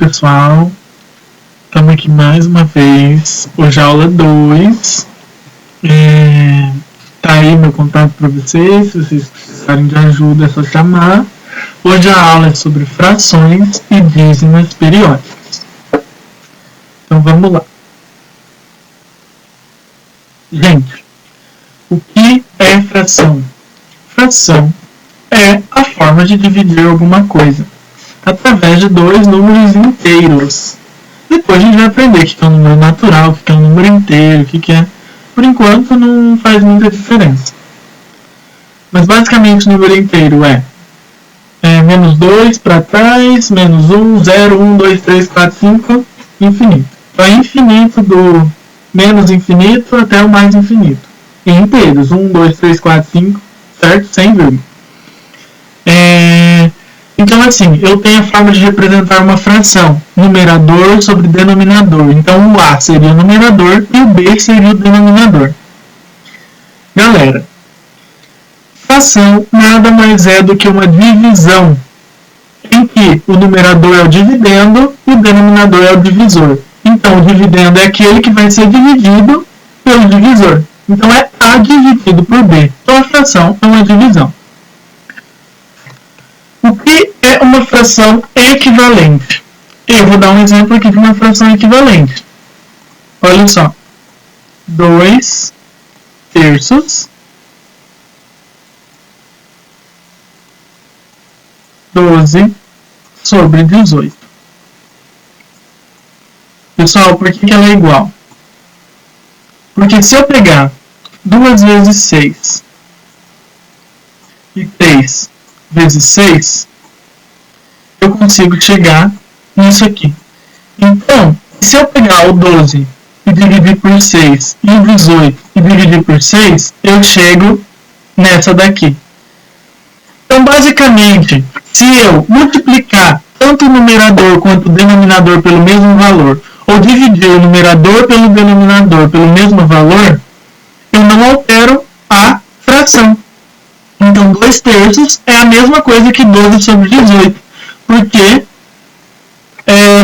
pessoal, estamos aqui mais uma vez, hoje é aula 2, tá aí meu contato para vocês, se vocês precisarem de ajuda é só chamar. Hoje a aula é sobre frações e dízimas periódicas. Então vamos lá. Gente, o que é fração? Fração é a forma de dividir alguma coisa através de dois números inteiros. Depois a gente vai aprender o que é um número natural, o que é um número inteiro, o que é... Por enquanto não faz muita diferença. Mas basicamente o número inteiro é menos 2 para trás, menos 1, 0, 1, 2, 3, 4, 5, infinito. Então é infinito do menos infinito até o mais infinito. Em inteiros, 1, 2, 3, 4, 5, certo? Sem vírgula. Então, assim, eu tenho a forma de representar uma fração, numerador sobre denominador. Então, o A seria o numerador e o B seria o denominador. Galera, fração nada mais é do que uma divisão, em que o numerador é o dividendo e o denominador é o divisor. Então, o dividendo é aquele que vai ser dividido pelo divisor. Então, é A dividido por B. Então, a fração é uma divisão. O que é uma fração equivalente? Eu vou dar um exemplo aqui de uma fração equivalente. Olha só. 2 terços 12 sobre 18. Pessoal, por que ela é igual? Porque se eu pegar 2 vezes 6 e 3 vezes 6, eu consigo chegar nisso aqui. Então, se eu pegar o 12 e dividir por 6 e o 18 e dividir por 6, eu chego nessa daqui. Então, basicamente, se eu multiplicar tanto o numerador quanto o denominador pelo mesmo valor, ou dividir o numerador pelo denominador pelo mesmo valor, eu não altero a fração. Então, 2 terços é a mesma coisa que 12 sobre 18, porque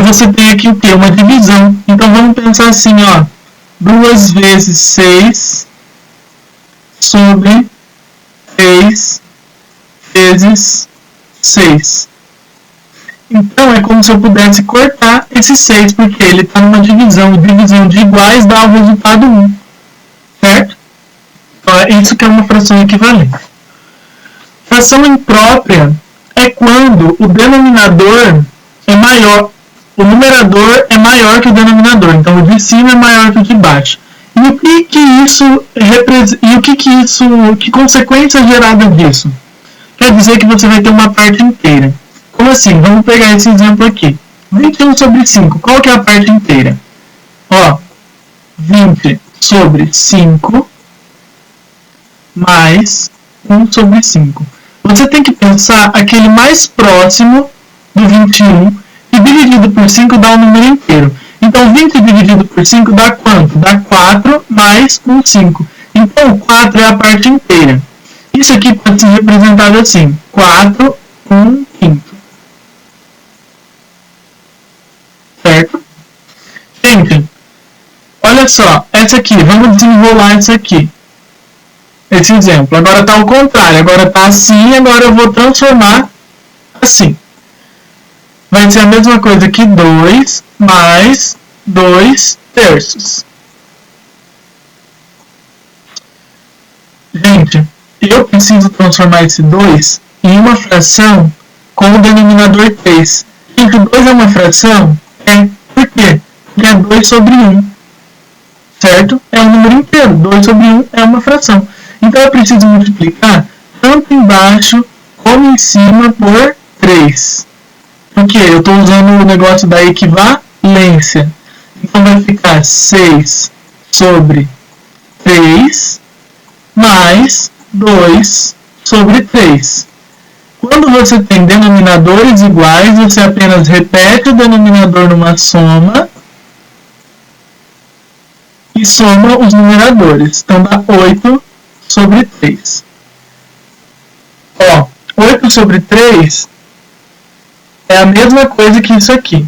você tem aqui o quê? Uma divisão. Então, vamos pensar assim, ó, 2 vezes 6 sobre 3 vezes 6. Então, é como se eu pudesse cortar esse 6, porque ele está numa divisão. Divisão de iguais dá o resultado 1. Certo? Então, é isso que é uma fração equivalente. Fração imprópria é quando o denominador é maior, o numerador é maior que o denominador. Então, o de cima é maior que o de baixo. E o que isso representa? Que consequência gerada disso? Quer dizer que você vai ter uma parte inteira. Como assim? Vamos pegar esse exemplo aqui. 21 sobre 5. Qual que é a parte inteira? Ó, 20 sobre 5 mais 1 sobre 5. Você tem que pensar aquele mais próximo do 21 e dividido por 5 dá o número inteiro. Então, 20 dividido por 5 dá quanto? Dá 4 mais 1, 5. Então, 4 é a parte inteira. Isso aqui pode ser representado assim. 4, 1 quinto. Certo? Gente, olha só. Essa aqui, vamos desenrolar essa aqui. Esse exemplo. Agora está ao contrário. Agora está assim, agora eu vou transformar assim. Vai ser a mesma coisa que 2 mais 2 terços. Gente, eu preciso transformar esse 2 em uma fração com o denominador 3. Gente, 2 é uma fração? É. Por quê? Porque é 2 sobre 1. Certo? É um número inteiro. 2 sobre 1 é uma fração. Então, eu preciso multiplicar tanto embaixo como em cima por 3. Porque eu estou usando o negócio da equivalência. Então, vai ficar 6 sobre 3 mais 2 sobre 3. Quando você tem denominadores iguais, você apenas repete o denominador numa soma e soma os numeradores. Então, dá 8 sobre 3. Ó, 8 sobre 3 é a mesma coisa que isso aqui.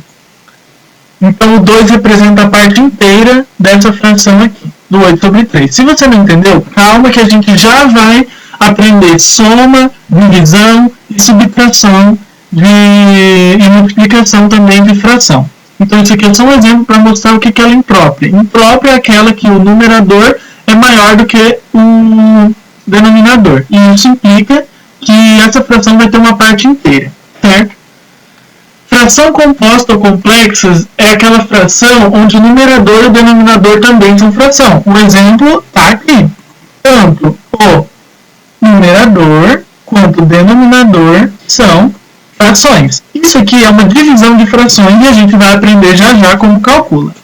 Então, o 2 representa a parte inteira dessa fração aqui, do 8 sobre 3. Se você não entendeu, calma que a gente já vai aprender soma, divisão e subtração e multiplicação também de fração. Então, isso aqui é só um exemplo para mostrar o que é ela imprópria. Imprópria é aquela que o numerador é maior do que o denominador. E isso implica que essa fração vai ter uma parte inteira, certo? Fração composta ou complexa é aquela fração onde o numerador e o denominador também são fração. Um exemplo está aqui. Tanto o numerador quanto o denominador são frações. Isso aqui é uma divisão de frações e a gente vai aprender já já como calcula.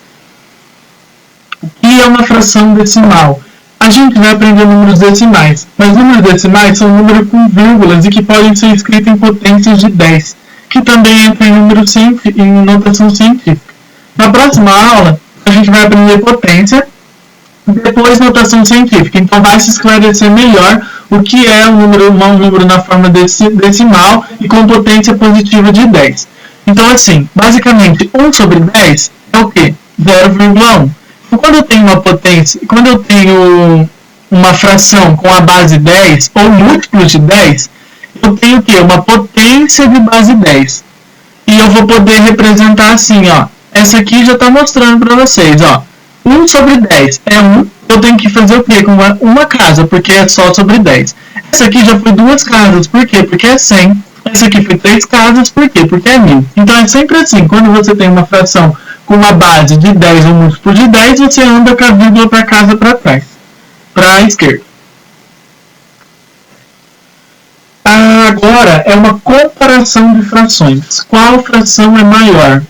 O que é uma fração decimal? A gente vai aprender números decimais, mas números decimais são números com vírgulas e que podem ser escritos em potências de 10, que também entra em notação científica. Na próxima aula, a gente vai aprender potência, depois notação científica. Então vai se esclarecer melhor o que é um número na forma decimal e com potência positiva de 10. Então assim, basicamente 1 sobre 10 é o quê? 0,1. Quando eu tenho uma potência, quando eu tenho uma fração com a base 10 ou múltiplos de 10, eu tenho o quê? Uma potência de base 10. E eu vou poder representar assim, ó. Essa aqui já está mostrando para vocês, ó. 1 sobre 10 é 1. Eu tenho que fazer o quê? Com uma casa, porque é só sobre 10. Essa aqui já foi 2 casas, por quê? Porque é 100. Essa aqui foi 3 casas, por quê? Porque é 1000. Então é sempre assim, quando você tem uma fração com uma base de 10 ou múltiplo de 10, você anda com a vírgula para casa para trás, para a esquerda. Agora é uma comparação de frações. Qual fração é maior?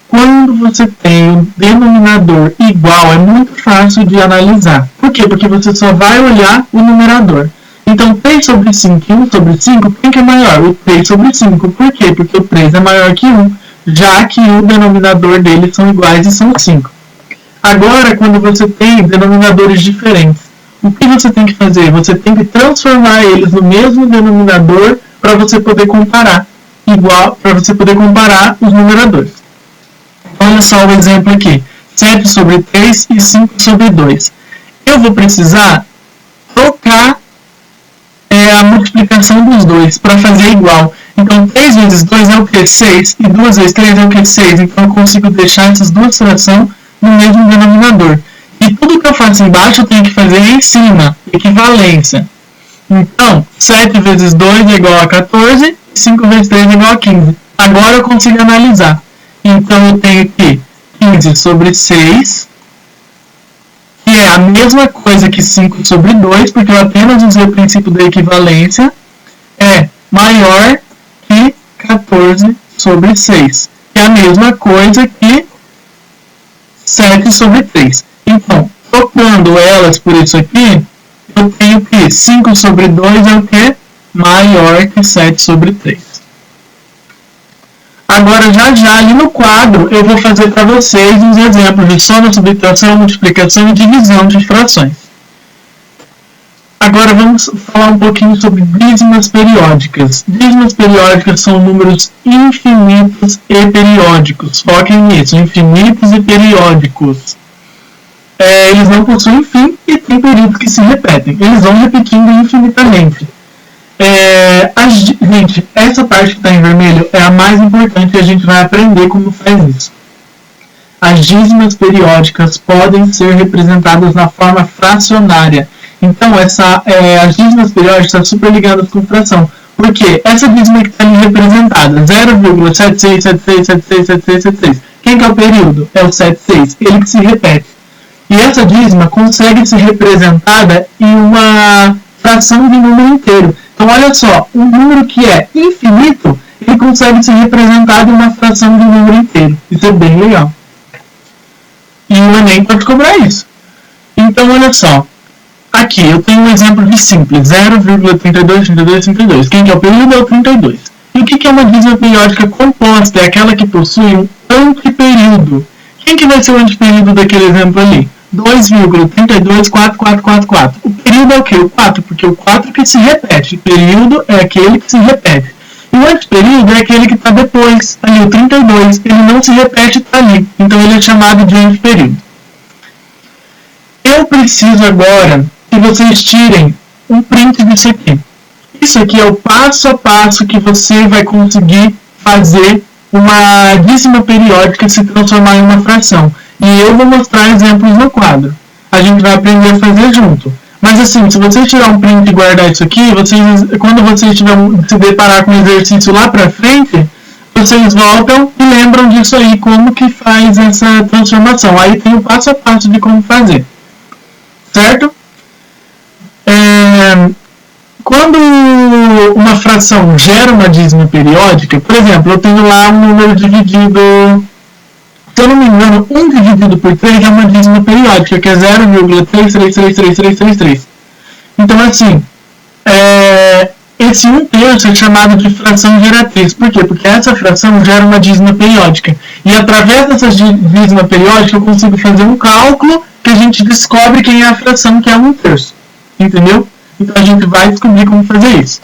Quando você tem um denominador igual, é muito fácil de analisar. Por quê? Porque você só vai olhar o numerador. Então, 3 sobre 5 e 1 sobre 5, quem que é maior? O 3 sobre 5. Por quê? Porque o 3 é maior que 1, já que o denominador deles são iguais e são 5. Agora, quando você tem denominadores diferentes, o que você tem que fazer? Você tem que transformar eles no mesmo denominador para você poder comparar, para você poder comparar os numeradores. Olha só o exemplo aqui, 7 sobre 3 e 5 sobre 2. Eu vou precisar trocar a multiplicação dos dois para fazer igual. Então, 3 vezes 2 é o que? 6. E 2 vezes 3 é o que? 6. Então, eu consigo deixar essas duas frações no mesmo denominador. E tudo que eu faço embaixo, eu tenho que fazer em cima. Equivalência. Então, 7 vezes 2 é igual a 14. E 5 vezes 3 é igual a 15. Agora eu consigo analisar. Então, eu tenho aqui 15 sobre 6. Que é a mesma coisa que 5 sobre 2. Porque eu apenas usei o princípio da equivalência. É maior que 14 sobre 6, que é a mesma coisa que 7 sobre 3. Então, trocando elas por isso aqui, eu tenho que 5 sobre 2 é o que? Maior que 7 sobre 3. Agora, já ali no quadro, eu vou fazer para vocês uns exemplos de soma, subtração, multiplicação e divisão de frações. Agora vamos falar um pouquinho sobre dízimas periódicas. Dízimas periódicas são números infinitos e periódicos. Foquem nisso, infinitos e periódicos. Eles não possuem fim e tem períodos que se repetem. Eles vão repetindo infinitamente. Gente, essa parte que está em vermelho é a mais importante e a gente vai aprender como faz isso. As dízimas periódicas podem ser representadas na forma fracionária. Então, as dízimas periódicas estão super ligadas com fração. Por quê? Essa dízima que está ali representada, 0,76767676. Quem que é o período? É o 76, ele que se repete. E essa dízima consegue ser representada em uma fração de número inteiro. Então, olha só, um número que é infinito, ele consegue ser representado em uma fração de número inteiro. Isso é bem legal. E o Enem pode cobrar isso. Então, olha só. Aqui eu tenho um exemplo de simples, 0,323232. Quem que é o período? É o 32. E o que é uma dízima periódica composta? É aquela que possui um antiperíodo. Quem que vai ser o antiperíodo daquele exemplo ali? 2,324444. O período é o quê? O 4, porque o 4 que se repete. O período é aquele que se repete. E o antiperíodo é aquele que está depois, ali o 32, ele não se repete, está ali. Então ele é chamado de antiperíodo. Eu preciso agora que vocês tirem um print disso aqui. Isso aqui é o passo a passo que você vai conseguir fazer uma dízima periódica se transformar em uma fração. E eu vou mostrar exemplos no quadro. A gente vai aprender a fazer junto. Mas assim, se vocês tirar um print e guardar isso aqui, quando vocês se deparar com o exercício lá pra frente, vocês voltam e lembram disso aí, como que faz essa transformação. Aí tem o passo a passo de como fazer. Certo? Quando uma fração gera uma dízima periódica, por exemplo, eu tenho lá um número dividido, se eu não me engano, 1 dividido por 3 é uma dízima periódica, que é 0,333333. Então, assim, esse 1/3 é chamado de fração geratriz. Por quê? Porque essa fração gera uma dízima periódica. E através dessa dízima periódica eu consigo fazer um cálculo que a gente descobre quem é a fração que é 1/3. Entendeu? Então a gente vai descobrir como fazer isso.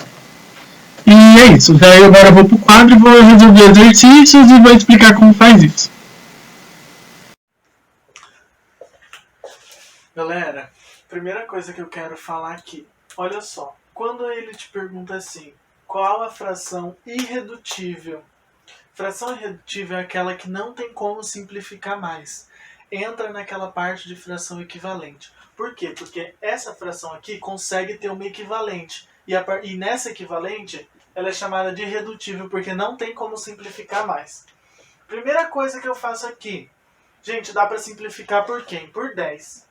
E é isso. Daí agora eu vou pro quadro e vou resolver exercícios e vou explicar como faz isso. Galera, primeira coisa que eu quero falar aqui. Olha só, quando ele te pergunta assim, qual a fração irredutível? Fração irredutível é aquela que não tem como simplificar mais. Entra naquela parte de fração equivalente. Por quê? Porque essa fração aqui consegue ter uma equivalente. E nessa equivalente, ela é chamada de irredutível, porque não tem como simplificar mais. Primeira coisa que eu faço aqui. Gente, dá para simplificar por quem? Por 10.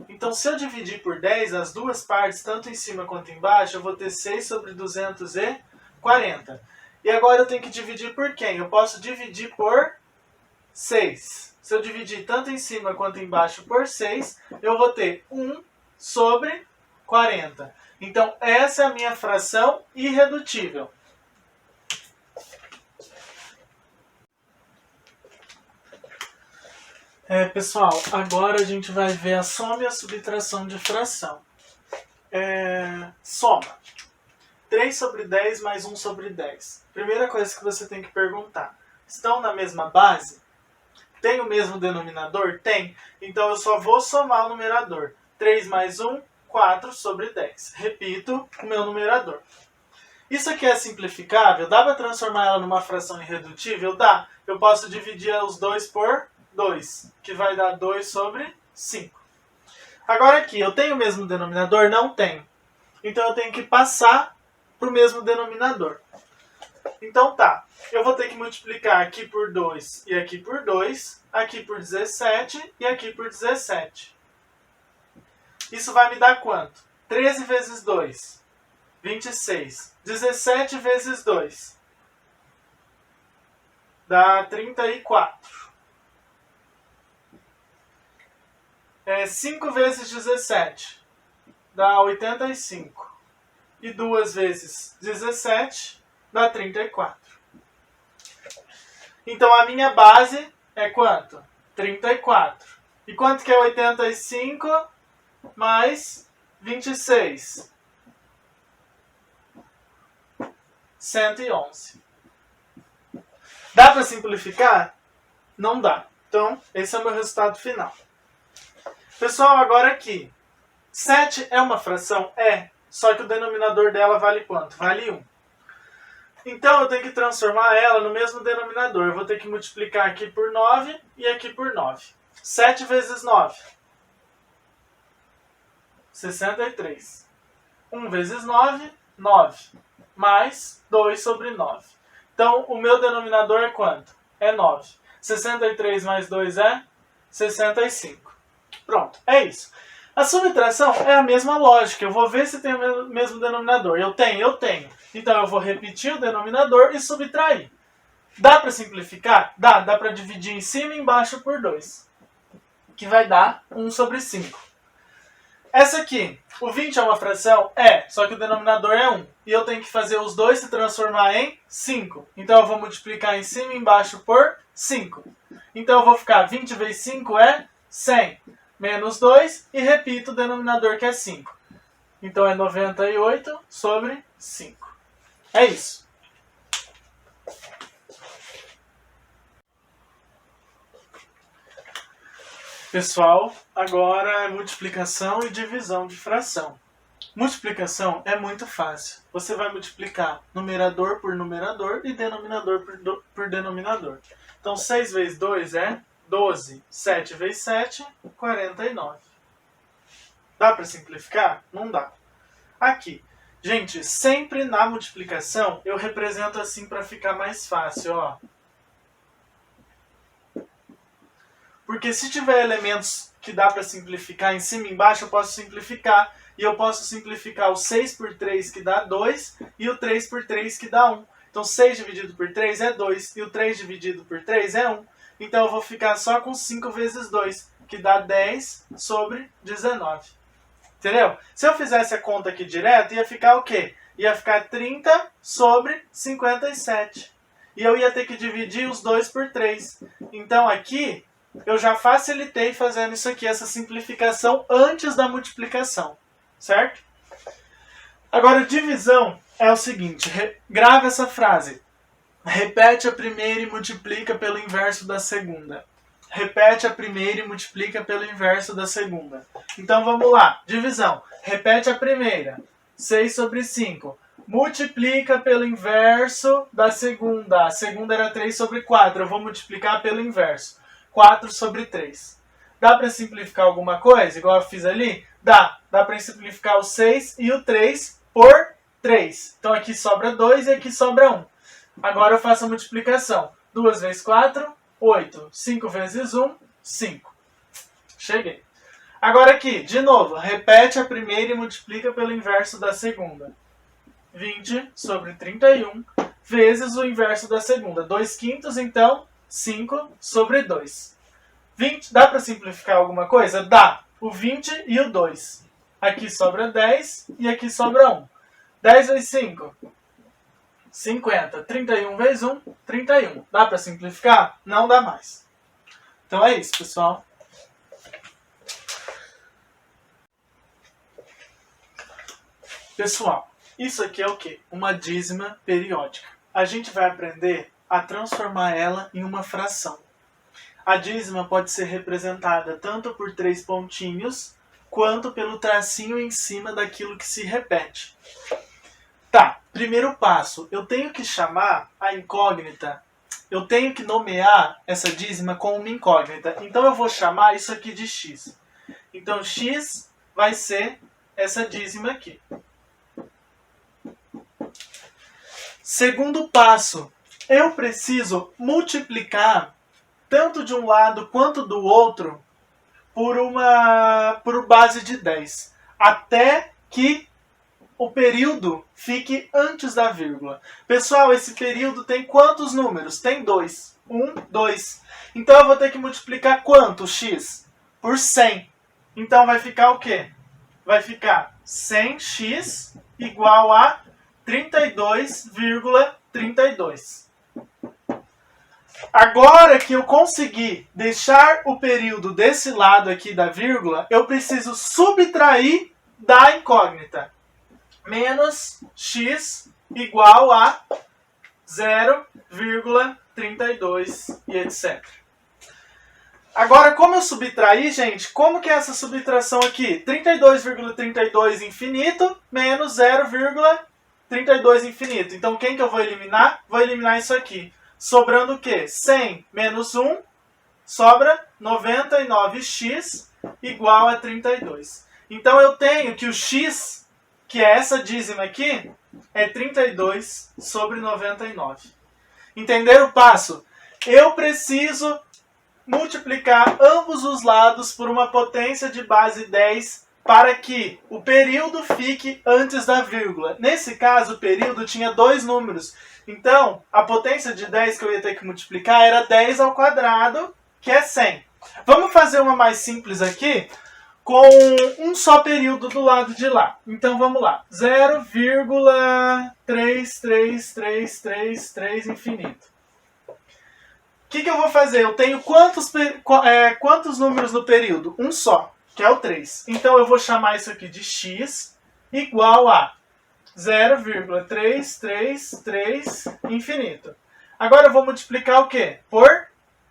Então, se eu dividir por 10, as duas partes, tanto em cima quanto embaixo, eu vou ter 6 sobre 240. E agora eu tenho que dividir por quem? Eu posso dividir por 6. Se eu dividir tanto em cima quanto embaixo por 6, eu vou ter 1 sobre 40. Então, essa é a minha fração irredutível. Pessoal, agora a gente vai ver a soma e a subtração de fração. Soma. 3 sobre 10 mais 1 sobre 10. Primeira coisa que você tem que perguntar. Estão na mesma base? Tem o mesmo denominador? Tem. Então eu só vou somar o numerador. 3 mais 1, 4 sobre 10. Repito o meu numerador. Isso aqui é simplificável? Dá para transformar ela numa fração irredutível? Dá. Eu posso dividir os dois por 2, que vai dar 2 sobre 5. Agora aqui, eu tenho o mesmo denominador? Não tenho. Então eu tenho que passar para o mesmo denominador. Então tá, eu vou ter que multiplicar aqui por 2 e aqui por 2, aqui por 17 e aqui por 17. Isso vai me dar quanto? 13 vezes 2, 26. 17 vezes 2, dá 34. 5 vezes 17, dá 85. E 2 vezes 17, dá 34. Então a minha base é quanto? 34. E quanto que é 85 mais 26? 111. Dá para simplificar? Não dá. Então, esse é o meu resultado final. Pessoal, agora aqui. 7 é uma fração? É. Só que o denominador dela vale quanto? Vale 1. Então, eu tenho que transformar ela no mesmo denominador. Eu vou ter que multiplicar aqui por 9 e aqui por 9. 7 vezes 9. 63. 1 vezes 9, 9. Mais 2 sobre 9. Então, o meu denominador é quanto? É 9. 63 mais 2 é 65. Pronto, é isso. A subtração é a mesma lógica. Eu vou ver se tem o mesmo denominador. Eu tenho. Então, eu vou repetir o denominador e subtrair. Dá para simplificar? Dá para dividir em cima e embaixo por 2. Que vai dar 1 sobre 5. Essa aqui, o 20 é uma fração? É, só que o denominador é 1. E eu tenho que fazer os dois se transformar em 5. Então eu vou multiplicar em cima e embaixo por 5. Então eu vou ficar 20 vezes 5 é 100. Menos 2 e repito o denominador que é 5. Então é 98 sobre 5. É isso. Pessoal, agora é multiplicação e divisão de fração. Multiplicação é muito fácil. Você vai multiplicar numerador por numerador e denominador por denominador. Então 6 vezes 2 é 12. 7 vezes 7, 49. Dá para simplificar? Não dá. Aqui. Gente, sempre na multiplicação eu represento assim para ficar mais fácil, ó. Porque se tiver elementos que dá para simplificar em cima e embaixo, eu posso simplificar. E eu posso simplificar o 6 por 3, que dá 2, e o 3 por 3, que dá 1. Então 6 dividido por 3 é 2, e o 3 dividido por 3 é 1. Então eu vou ficar só com 5 vezes 2, que dá 10 sobre 19. Entendeu? Se eu fizesse a conta aqui direto, ia ficar o quê? Ia ficar 30 sobre 57. E eu ia ter que dividir os 2 por 3. Então aqui, eu já facilitei fazendo isso aqui, essa simplificação antes da multiplicação. Certo? Agora, divisão é o seguinte, grava essa frase. Repete a primeira e multiplica pelo inverso da segunda. Repete a primeira e multiplica pelo inverso da segunda. Então, vamos lá. Divisão. Repete a primeira. 6 sobre 5. Multiplica pelo inverso da segunda. A segunda era 3 sobre 4. Eu vou multiplicar pelo inverso. 4 sobre 3. Dá para simplificar alguma coisa, igual eu fiz ali? Dá. Dá para simplificar o 6 e o 3 por 3. Então aqui sobra 2 e aqui sobra 1. Agora eu faço a multiplicação. 2 vezes 4, 8. 5 vezes 1, 5. Cheguei. Agora aqui, de novo, repete a primeira e multiplica pelo inverso da segunda. 20 sobre 31 vezes o inverso da segunda. 2 quintos, então 5 sobre 2. 20, dá para simplificar alguma coisa? Dá. O 20 e o 2. Aqui sobra 10 e aqui sobra 1. 10 vezes 5, 50. 31 vezes 1, 31. Dá para simplificar? Não dá mais. Então é isso, pessoal. Pessoal, isso aqui é o quê? Uma dízima periódica. A gente vai aprender a transformar ela em uma fração. A dízima pode ser representada tanto por 3 pontinhos, quanto pelo tracinho em cima daquilo que se repete. Tá, primeiro passo. Eu tenho que chamar a incógnita, eu tenho que nomear essa dízima com uma incógnita. Então eu vou chamar isso aqui de x. Então x vai ser essa dízima aqui. Segundo passo, eu preciso multiplicar tanto de um lado quanto do outro por base de 10, até que o período fique antes da vírgula. Pessoal, esse período tem quantos números? Tem 2. 1, 2. Então eu vou ter que multiplicar quanto, x? Por 100. Então vai ficar o quê? Vai ficar 100x igual a 32,32. Agora que eu consegui deixar o período desse lado aqui da vírgula, eu preciso subtrair da incógnita. Menos x igual a 0,32 e etc. Agora, como eu subtraí, gente, como que é essa subtração aqui? 32,32 infinito menos 0,32 infinito. Então, quem que eu vou eliminar? Vou eliminar isso aqui. Sobrando o quê? 100 menos 1, sobra 99x igual a 32. Então eu tenho que o x, que é essa dízima aqui, é 32 sobre 99. Entenderam o passo? Eu preciso multiplicar ambos os lados por uma potência de base 10 para que o período fique antes da vírgula. Nesse caso, o período tinha 2 números. Então, a potência de 10 que eu ia ter que multiplicar era 10 ao quadrado, que é 100. Vamos fazer uma mais simples aqui, com um só período do lado de lá. Então, vamos lá. 0,33333 infinito. O que eu vou fazer? Eu tenho quantos números no período? Um só, que é o 3. Então, eu vou chamar isso aqui de x igual a 0,333 infinito. Agora eu vou multiplicar o quê? Por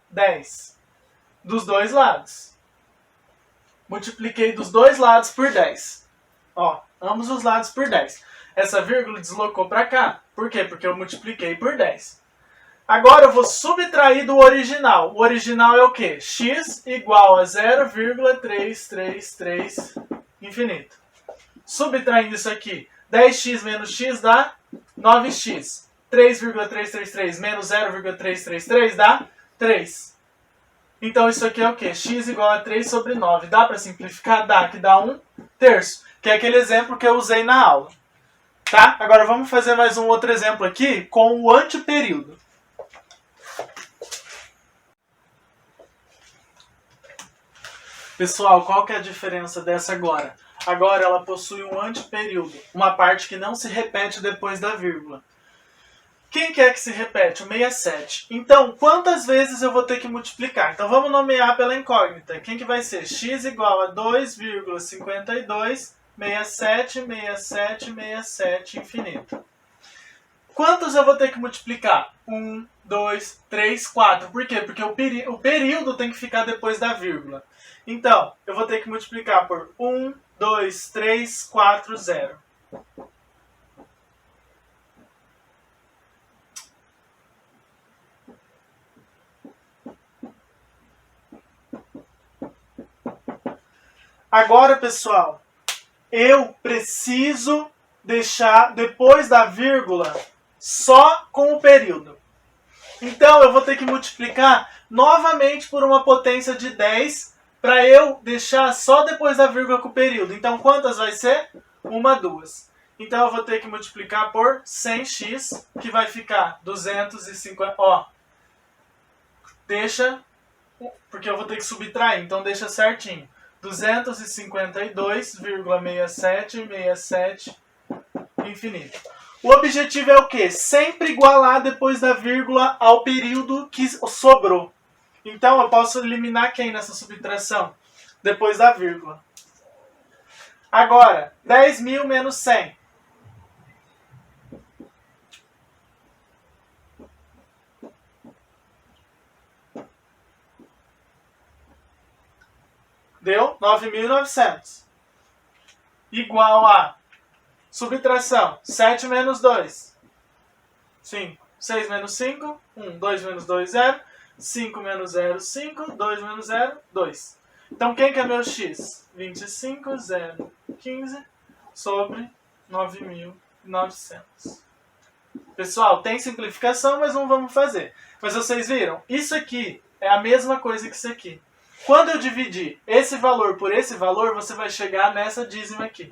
10. Dos dois lados. multipliquei dos dois lados por 10. Ó, ambos os lados por 10. Essa vírgula deslocou para cá. Por quê? Porque eu multipliquei por 10. Agora eu vou subtrair do original. O original é o quê? X igual a 0,333 infinito. Subtraindo isso aqui, 10x menos x dá 9x. 3,333 menos 0,333 dá 3. Então isso aqui é o quê? X igual a 3 sobre 9. Dá para simplificar? Dá, que dá 1/3. Que é aquele exemplo que eu usei na aula. Tá? Agora vamos fazer mais um outro exemplo aqui com o antiperíodo. Pessoal, qual que é a diferença dessa agora? Agora ela possui um antiperíodo, uma parte que não se repete depois da vírgula. Quem que é que se repete? O 67. Então, quantas vezes eu vou ter que multiplicar? Então, vamos nomear pela incógnita. Quem que vai ser? X igual a 2,52, 67, 67, 67, infinito. Quantos eu vou ter que multiplicar? 1, 2, 3, 4. Por quê? Porque o período tem que ficar depois da vírgula. Então, eu vou ter que multiplicar por 1, 2, 3, 4, 0. Agora, pessoal, eu preciso deixar depois da vírgula só com o período. Então, eu vou ter que multiplicar novamente por uma potência de 10 para eu deixar só depois da vírgula com o período. Então, quantas vai ser? 1, 2. Então, eu vou ter que multiplicar por 100x, que vai ficar 250. Ó, deixa, porque eu vou ter que subtrair, então deixa certinho. 252,6767 infinito. O objetivo é o quê? Sempre igualar depois da vírgula ao período que sobrou. Então eu posso eliminar quem nessa subtração? Depois da vírgula. Agora, 10.000 menos 100. Deu 9.900. Igual a subtração. 7 menos 2. 5. 6 menos 5. 1. 2 menos 2, 0. 5 menos 0, 5. 2 menos 0, 2. Então quem que é meu x? 25,015 sobre 9.900. Pessoal, tem simplificação, mas não vamos fazer. Mas vocês viram? Isso aqui é a mesma coisa que isso aqui. Quando eu dividir esse valor por esse valor, você vai chegar nessa dízima aqui.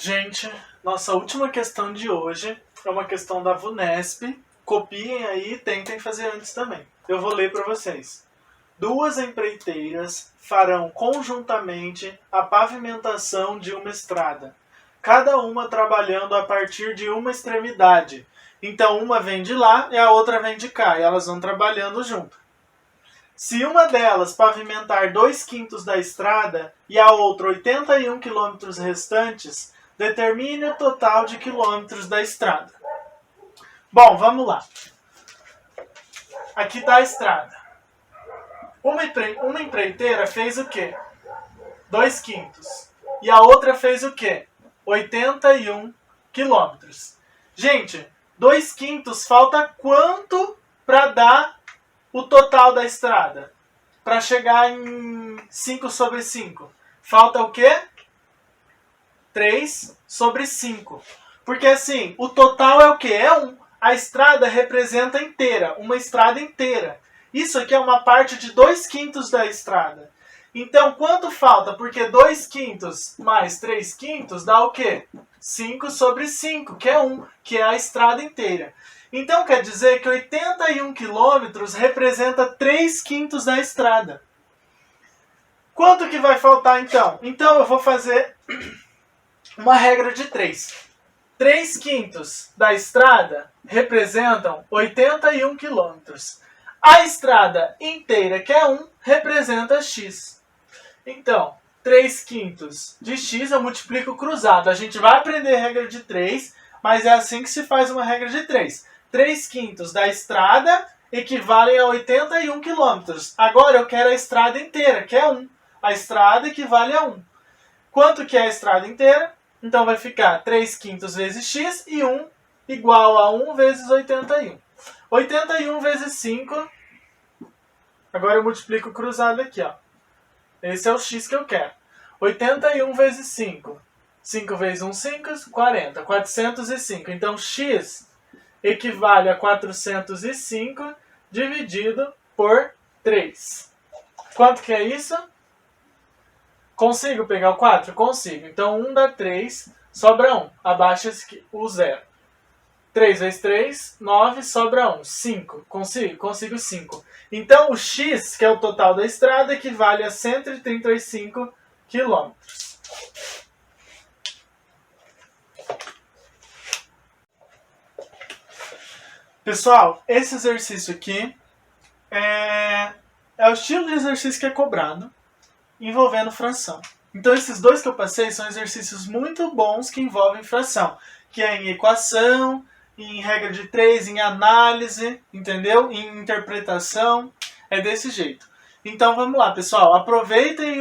Gente, nossa última questão de hoje é uma questão da VUNESP. Copiem aí e tentem fazer antes também. Eu vou ler para vocês. 2 empreiteiras farão conjuntamente a pavimentação de uma estrada, cada uma trabalhando a partir de uma extremidade. Então uma vem de lá e a outra vem de cá, e elas vão trabalhando junto. Se uma delas pavimentar 2/5 da estrada e a outra 81 quilômetros restantes, determine o total de quilômetros da estrada. Bom, vamos lá. Aqui está a estrada. Uma empreiteira fez o quê? 2/5. E a outra fez o quê? 81 quilômetros. Gente, 2/5 falta quanto para dar o total da estrada? Para chegar em 5 sobre 5. Falta o quê? 3 sobre 5. Porque assim, o total é o quê? É 1. A estrada representa inteira, uma estrada inteira. Isso aqui é uma parte de 2/5 da estrada. Então, quanto falta? Porque 2/5 mais 3/5 dá o quê? 5 sobre 5, que é 1, que é a estrada inteira. Então, quer dizer que 81 quilômetros representa 3/5 da estrada. Quanto que vai faltar, então? Então, eu vou fazer uma regra de 3. 3/5 da estrada representam 81 quilômetros. A estrada inteira, que é 1, representa x. Então, 3/5 de x eu multiplico cruzado. A gente vai aprender a regra de 3, mas é assim que se faz uma regra de 3. 3/5 da estrada equivalem a 81 km. Agora eu quero a estrada inteira, que é 1. A estrada equivale a 1. Quanto que é a estrada inteira? Então vai ficar 3/5 vezes x e 1 igual a 1 vezes 81. 81 vezes 5. Agora eu multiplico cruzado aqui, ó. Esse é o x que eu quero. 81 vezes 5. 5 vezes 1, 5, 40. 405. Então x equivale a 405 dividido por 3. Quanto que é isso? Consigo pegar o 4? Consigo. Então 1 dá 3, sobra 1. Abaixa o 0. 3 vezes 3, 9, sobra 1. 5. Consigo? Consigo 5. Então o x, que é o total da estrada, equivale a 135 km. Pessoal, esse exercício aqui é o estilo de exercício que é cobrado envolvendo fração. Então esses dois que eu passei são exercícios muito bons que envolvem fração, que é em equação, em regra de 3, em análise, entendeu? Em interpretação, é desse jeito. Então vamos lá, pessoal, aproveitem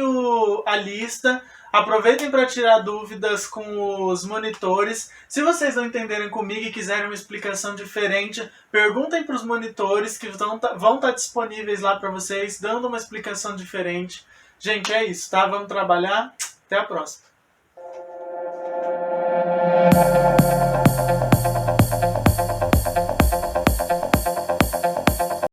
a lista, aproveitem para tirar dúvidas com os monitores. Se vocês não entenderem comigo e quiserem uma explicação diferente, perguntem para os monitores que vão estar disponíveis lá para vocês, dando uma explicação diferente. Gente, é isso, tá? Vamos trabalhar. Até a próxima.